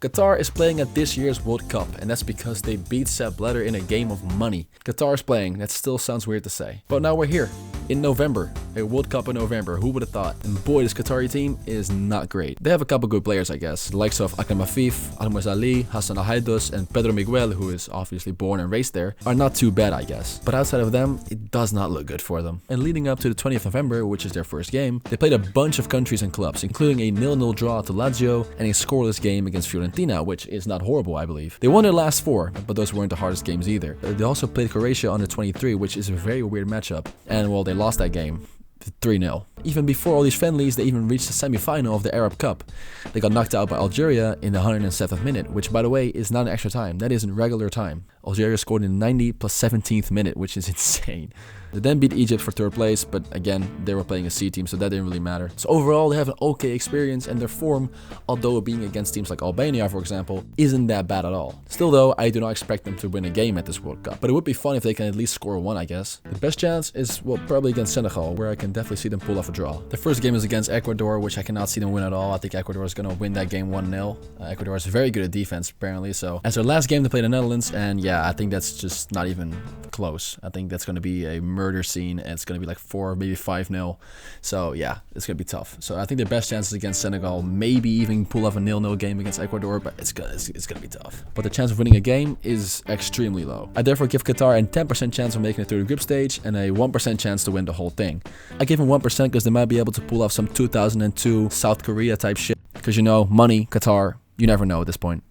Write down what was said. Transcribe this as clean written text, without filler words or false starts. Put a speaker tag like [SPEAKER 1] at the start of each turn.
[SPEAKER 1] Qatar is playing at this year's World Cup, and that's because they beat Sepp Blatter in a game of money. Qatar is playing, that still sounds weird to say. But now we're here, in November, a World Cup in November, who would have thought? And boy, this Qatari team is not great. They have a couple good players, I guess, the likes of Akram Afif, Almoz Ali, Hassan Al-Haidus, and Pedro Miguel, who is obviously born and raised there, are not too bad, I guess. But outside of them, it does not look good for them. And leading up to the 20th of November, which is their first game, they played a bunch of countries and clubs, including a 0-0 draw to Lazio and a scoreless game against Fiorentina, which is not horrible, I believe. They won their last 4, but those weren't the hardest games either. They also played Croatia under 23, which is a very weird matchup. And well, they lost that game 3-0. Even before all these friendlies, they even reached the semi-final of the Arab Cup. They got knocked out by Algeria in the 107th minute, which by the way is not an extra time, that is in regular time. Algeria scored in the 90 plus 17th minute, which is insane. They then beat Egypt for 3rd place, but again, they were playing a C team, so that didn't really matter. So overall, they have an okay experience, and their form, although being against teams like Albania, for example, isn't that bad at all. Still though, I do not expect them to win a game at this World Cup, but it would be fun if they can at least score 1, I guess. The best chance is, well, probably against Senegal, where I can definitely see them pull off a draw. The first game is against Ecuador, which I cannot see them win at all. I think Ecuador is going to win that game 1-0. Ecuador is very good at defense, apparently, so as their last game, they played the Netherlands, and yeah, I think that's just not even close. I think that's going to be a murder scene, and it's going to be like 4, maybe 5-0. So yeah, it's going to be tough. So I think their best chances against Senegal, maybe even pull off a 0-0 game against Ecuador, but it's going to be tough. But the chance of winning a game is extremely low. I therefore give Qatar a 10% chance of making it through the group stage and a 1% chance to win the whole thing. I give them 1% because they might be able to pull off some 2002 South Korea type shit. Because you know, money, Qatar, you never know at this point.